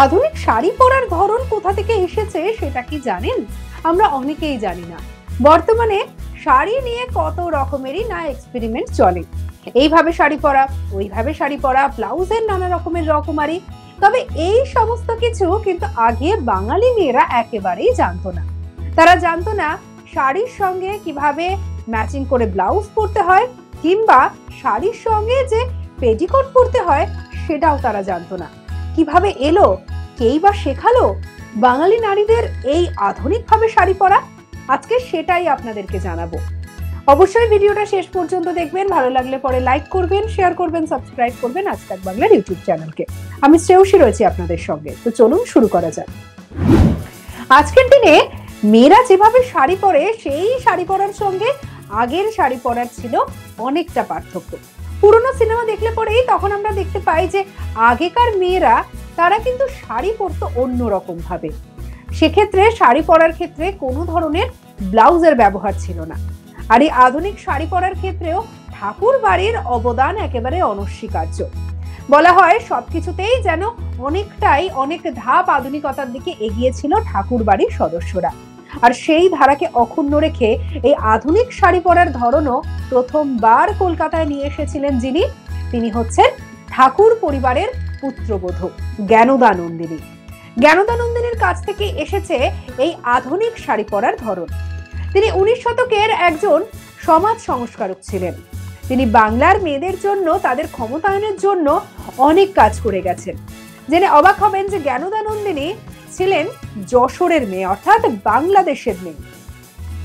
আধুনিক শাড়ি পরার ধরন কোথা থেকে এসেছে সেটা কি জানেন? আমরা অনেকেই জানি না। বর্তমানে শাড়ি নিয়ে কত রকমেরই না এক্সপেরিমেন্ট চলে। এইভাবে শাড়ি পরা, ওইভাবে শাড়ি পরা, ব্লাউজের নানা রকমের রকমারি। তবে এই সমস্ত কিছু কিন্তু আগে বাঙালি মেয়েরা একেবারেই জানতো না। তারা জানতো না শাড়ির সঙ্গে কিভাবে ম্যাচিং করে ব্লাউজ পরতে হয়, কিংবা শাড়ির সঙ্গে যে পেটিকোট পরতে হয় সেটাও তারা জানতো না। কিভাবে এলো, কেই বা শেখালো বাঙালি নারীদের এই আধুনিকভাবে শাড়ি পরা? আজকে সেটাই আপনাদেরকে জানাবো। অবশ্যই ভিডিওটা শেষ পর্যন্ত দেখবেন। ভালো লাগলে পরে লাইক করবেন, শেয়ার করবেন, সাবস্ক্রাইব করবেন আজ তাক বাংলার ইউটিউব চ্যানেলকে। আমি শ্রেয়সী রয়েছি আপনাদের সঙ্গে। তো চলুন শুরু করা যাক। আজকের দিনে মেয়েরা যেভাবে শাড়ি পরে, সেই শাড়ি পরার সঙ্গে আগের শাড়ি পরার ছিল অনেকটা পার্থক্য। পুরোনো সিনেমা দেখলে পরেই তখন আমরা দেখতে পাই যে আগেকার মেয়েরা তারা কিন্তু শাড়ি পরতো অন্যরকম ভাবে। সেক্ষেত্রে শাড়ি পরার ক্ষেত্রে কোনো ধরনের ব্লাউজের ব্যবহার ছিল না। আর এই আধুনিক শাড়ি পরার ক্ষেত্রেও ঠাকুর বাড়ির অবদান একেবারে অনস্বীকার্য। বলা হয় সবকিছুতেই যেন অনেক ধাপ আধুনিকতার দিকে এগিয়েছিল ঠাকুর বাড়ির সদস্যরা। আর সেই ধারাকে অক্ষুণ্ণ রেখে এই আধুনিক শাড়ি পরার ধরনও প্রথমবার কলকাতায় নিয়ে এসেছিলেন যিনি, তিনি হচ্ছেন ঠাকুর পরিবারের পুত্রবধূ জ্ঞানদানন্দিনী। জ্ঞানদানন্দিনীর কাছ থেকে এসেছে এই আধুনিক শাড়ি পরার ধরন। তিনি 19 শতকের একজন সমাজ সংস্কারক ছিলেন। তিনি বাংলার মেয়েদের জন্য, তাদের ক্ষমতায়নের জন্য অনেক কাজ করে গেছেন। জেনে অবাক হবেন যে জ্ঞানদানন্দিনী ছিলেন যশোরের মেয়ে, অর্থাৎ বাংলাদেশের মেয়ে।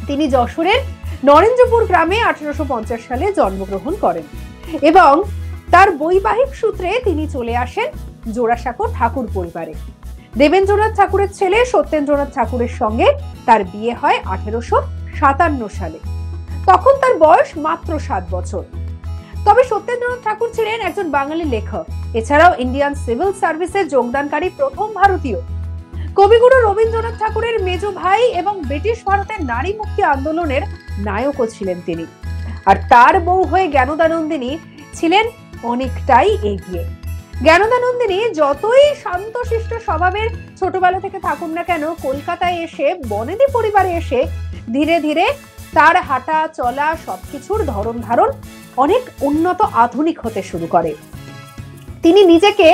তিনি যশোরের নরেন্দ্রপুর গ্রামে 1850 সালে জন্মগ্রহণ করেন এবং তার বৈবাহিক সূত্রে তিনি চলে আসেন জোড়াসাঁকো ঠাকুর পরিবারে। দেবেন্দ্রনাথ ঠাকুরের ছেলে সত্যেন্দ্রনাথ ঠাকুরের সঙ্গে তার বিয়ে হয় 1857 সালে। তখন তার বয়স মাত্র 7 বছর। তবে সত্যেন্দ্রনাথ ঠাকুর ছিলেন একজন বাঙালি লেখক, এছাড়াও ইন্ডিয়ান সিভিল সার্ভিসে যোগদানকারী প্রথম ভারতীয়। কবিগুরু রবীন্দ্রনাথ ঠাকুরের মেজ ভাই এবং ব্রিটিশ ভারতের নারী মুক্তি আন্দোলনের নায়কও ছিলেন তিনি। আর তার বউ হয়ে জ্ঞানদানন্দিনী ছিলেন অনেকটাই এগিয়ে। জ্ঞানদানন্দিনী যতই শান্তশিষ্ট স্বভাবের ছোটবেলা থেকে থাকুন না কেন, কলকাতায় এসে বনেদি পরিবারে এসে ধীরে ধীরে তার হাঁটা চলা সবকিছুর ধরন ধারণ অনেক উন্নত আধুনিক হতে শুরু করে। তিনি নিজেকে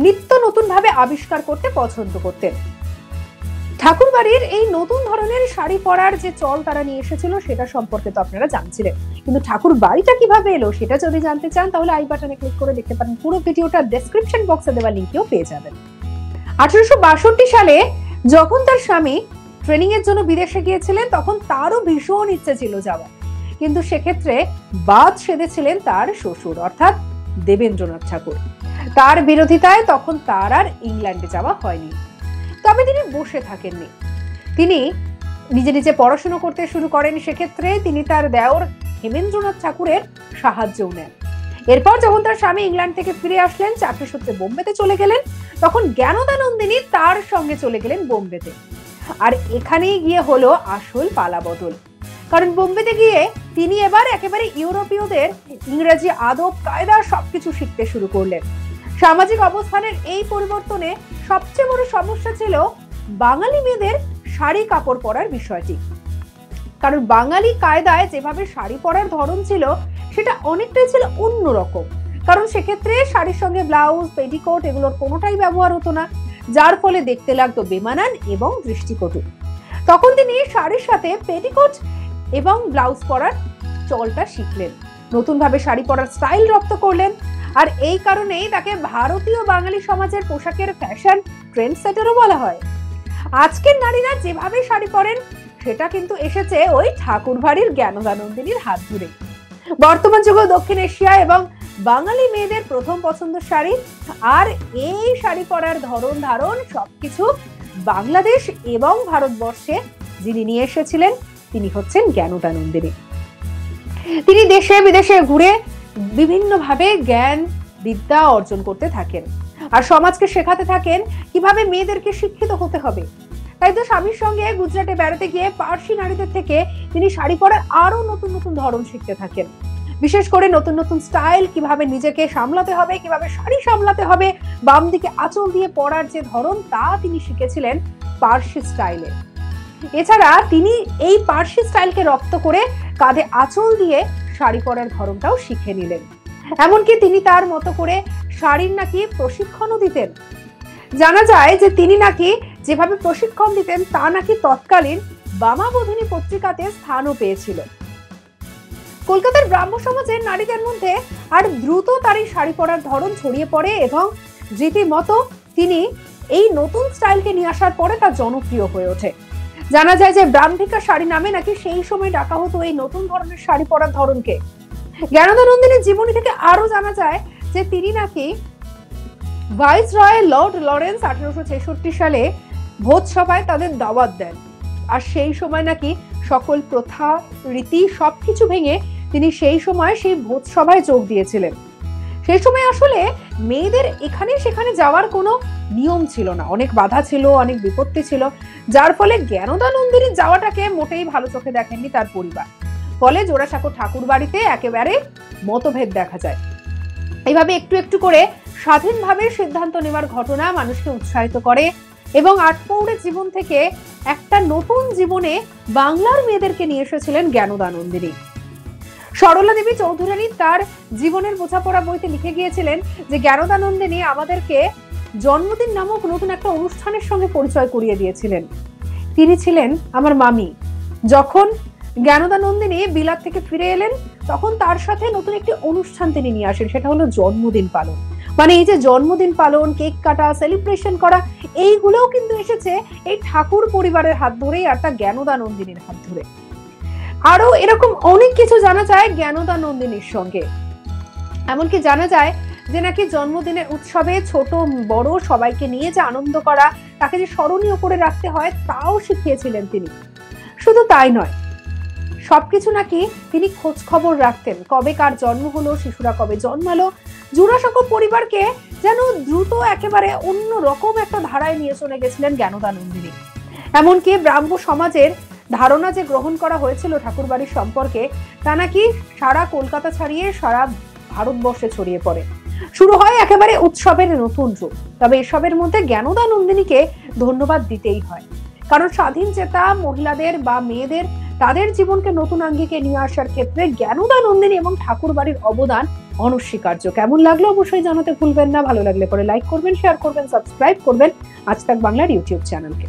নিত্য নতুন ভাবে আবিষ্কার করতে পছন্দ করতেন। ঠাকুর বাড়ির এই নতুন ধরনের শাড়ি পরার যে চল তারা নিয়ে এসেছিল সেটা সম্পর্কে তো আপনারা জানছিলেন, কিন্তু ঠাকুর বাড়িটা কিভাবে এলো সেটা যদি জানতে চান তাহলে আই বাটনে ক্লিক করে দেখতে পারেন। পুরো ভিডিওটা ডেসক্রিপশন বক্সে দেওয়া লিংকেও পেয়ে যাবেন। 1862 সালে যখন তার স্বামী ট্রেনিং এর জন্য বিদেশে গিয়েছিলেন, তখন তারও ভীষণ ইচ্ছে ছিল যাওয়ার, কিন্তু সেক্ষেত্রে বাদ সেধেছিলেন তার শ্বশুর অর্থাৎ দেবেন্দ্রনাথ ঠাকুর। তার বিরোধিতায় তখন তার আর ইংল্যান্ডে যাওয়া হয়নি। তবে তিনি বসে থাকেননি, তিনি নিজে নিজে পড়াশোনা করতে শুরু করেন। সেক্ষেত্রে তিনি তার দেওর হেমেন্দ্রনাথ ঠাকুরের সাহায্যও নেন। এরপর যখন তার স্বামী ইংল্যান্ড থেকে ফিরে আসলেন, চাকরি সূত্রে বোম্বেতে চলে গেলেন, তখন জ্ঞানদানন্দিনী তার সঙ্গে চলে গেলেন বোম্বেতে। আর এখানেই গিয়ে হলো আসল পালা বদল, কারণ বোম্বেতে গিয়ে তিনি এবার একেবারে ইউরোপীয়দের ইংরেজি আদব কায়দা সবকিছু শিখতে শুরু করলেন। সামাজিক অবস্থানের এই পরিবর্তনে সবচেয়ে বড় সমস্যা ছিল বাঙালি মেয়েদের শাড়ি কাপড় পরার বিষয়টি। কারণ বাঙালি কায়দায় যেভাবে শাড়ি পরার ধরন ছিল সেটা অনেকটাই ছিল অন্যরকম। কারণ সেক্ষেত্রে শাড়ির সঙ্গে ব্লাউজ, পেটিকোট এগুলোর কোনোটাই ব্যবহার হতো না, যার ফলে দেখতে লাগতো বেমানান এবং দৃষ্টিকটু। তখন তিনি শাড়ির সাথে পেটিকোট এবং ব্লাউজ পরার চলটা শিখলেন, নতুন ভাবে শাড়ি পরার স্টাইল রপ্ত করলেন। আর এই কারণেই তাকে ভারতীয় বাঙালি সমাজের পোশাকের ফ্যাশন ট্রেন্ড সেটারও বলা হয়। আজকের নারীরা যেভাবে শাড়ি পরেন সেটা কিন্তু এসেছে ওই ঠাকুর বাড়ির জ্ঞানদানন্দিনীর হাত ধরে। বর্তমান যুগে দক্ষিণ এশিয়া এবং বাঙালি মেয়েদের প্রথম পছন্দ শাড়ি, আর এই শাড়ি পরার ধরন ধারণ সবকিছু বাংলাদেশ এবং ভারতবর্ষে যিনি নিয়ে এসেছিলেন তিনি হচ্ছেন জ্ঞানদানন্দিনী। তিনি দেশে বিদেশে ঘুরে বিভিন্ন ভাবে জ্ঞান বিদ্যা অর্জন করতে থাকেন আর সমাজকে শেখাতে থাকেন কিভাবে মেয়েদেরকে শিক্ষিত হতে হবে। তাই তো স্বামীর সঙ্গে গুজরাটে বেড়াতে গিয়ে পার্সি নারীদের থেকে তিনি শাড়ি পরার আরো নতুন নতুন ধরন শিখতে থাকেন। বিশেষ করে নতুন নতুন স্টাইল, কিভাবে নিজেকে সামলাতে হবে, কিভাবে শাড়ি সামলাতে হবে, বাম দিকে আঁচল দিয়ে পরার যে ধরন তা তিনি শিখেছিলেন পার্সি স্টাইলে। এছাড়া তিনি এই পার্সি স্টাইলকে রপ্ত করে কাঁধে আঁচল দিয়ে শাড়ি পরার ধরনটাও শিখে নিলেন। এমনকি তিনি তার মতো করে শাড়ির নাকি প্রশিক্ষণও দিতেন। জানা যায় যে তিনি নাকি যেভাবে প্রশিক্ষণ দিতেন তা নাকি তৎকালীন বামাবোধিনী পত্রিকাতে স্থানও পেয়েছিল। কলকাতার ব্রাহ্ম সমাজের নারীদের মধ্যে আর দ্রুত তার এই শাড়ি পরার ধরন ছড়িয়ে পড়ে এবং রীতিমতো তিনি এই নতুন স্টাইলকে নিয়ে আসার পরে তা জনপ্রিয় হয়ে ওঠে। জানা যায় যে ব্রাহ্মিকা শাড়ি নামে নাকি সেই সময় ডাকা হতো এই নতুন ধরনের শাড়ি পরার ধরনকে। জ্ঞানদানন্দিনীর জীবনী থেকে আরো জানা যায় যে তিনি নাকি ভাইসরয় লর্ড লরেন্স 1866 সালে ভোজ সভায় তাদের দাওয়াত দেন। আর সেই সময় নাকি সকল প্রথা রীতি সবকিছু ভেঙে তিনি সেই সময় সেই ভোজ সভায় যোগ দিয়েছিলেন। সেই সময় আসলে মেয়েদের এখানে সেখানে যাওয়ার কোনো নিয়ম ছিল না, অনেক বাধা ছিল, অনেক বিপত্তি ছিল, যার ফলে জ্ঞানদানন্দিনীর যাওয়াটাকে মোটেই ভালো চোখে দেখেননি তার পরিবার। ফলে জোড়াসাঁকো ঠাকুর বাড়িতে একেবারে মতভেদ দেখা যায়। এইভাবে একটু একটু করে স্বাধীনভাবে সিদ্ধান্ত নেওয়ার ঘটনা মানুষকে উৎসাহিত করে এবং আটপৌরে জীবন থেকে একটা নতুন জীবনে বাংলার মেয়েদেরকে নিয়ে এসেছিলেন জ্ঞানদানন্দিনী। সরলা দেবী চৌধুরানী তার জীবনের বোঝাপড়া বইতে লিখে গিয়েছিলেন যে জ্ঞানদানন্দিনী আমাদেরকে জন্মদিন নামক নতুন একটা অনুষ্ঠানের সঙ্গে পরিচয় করিয়ে দিয়েছিলেন। তিনি ছিলেন আমার মামি। যখন জ্ঞানদানন্দিনী বিলাত থেকে ফিরে এলেন তখন তার সাথে নতুন একটি অনুষ্ঠান তিনি নিয়ে আসেন, সেটা হলো জন্মদিন পালন। মানে এই যে জন্মদিন পালন, কেক কাটা, সেলিব্রেশন করা, এইগুলোও কিন্তু এসেছে এই ঠাকুর পরিবারের হাত ধরেই, আর তা জ্ঞানদানন্দিনীর হাত ধরে। আরো এরকম অনেক কিছু জানা যায় জ্ঞানদানন্দিনীর সঙ্গে। এমনকি জানা যায় যে নাকি জন্মদিনের উৎসবে ছোট বড় সবাইকে নিয়ে যে আনন্দ করা, তাকে যে স্মরণীয় করে রাখতে হয় তাও শিখিয়েছিলেন তিনি। শুধু তাই নয়, সবকিছু নাকি তিনি খোঁজ খবর রাখতেন, কবে কার জন্ম হলো, শিশুরা কবে জন্মালো। জোড়াসাঁকো পরিবারকে যেন দ্রুত একেবারে অন্য রকম একটা ধারায় নিয়ে চলে গেছিলেন জ্ঞানদানন্দিনী। এমনকি ব্রাহ্ম সমাজের ধারণা যে গ্রহণ করা হয়েছিল ঠাকুরবাড়ির সম্পর্কে তা নাকি সারা কলকাতা ছাড়িয়ে সারা ভারতবর্ষে ছড়িয়ে পড়ে। শুরু হয় একেবারে উৎসবের নতুন রূপ। তবে এসবের মধ্যে জ্ঞানদানন্দিনীকে ধন্যবাদ দিতেই হয়, কারণ স্বাধীন চেতা মহিলাদের বা মেয়েদের তাদের জীবনকে নতুন আঙ্গিকে নিয়ে আসার ক্ষেত্রে জ্ঞানদানন্দিনী এবং ঠাকুরবাড়ির অবদান অনস্বীকার্য। কেমন লাগলো অবশ্যই জানাতে ভুলবেন না। ভালো লাগলে পরে লাইক করবেন, শেয়ার করবেন, সাবস্ক্রাইব করবেন আজ তাক বাংলার ইউটিউব চ্যানেলকে।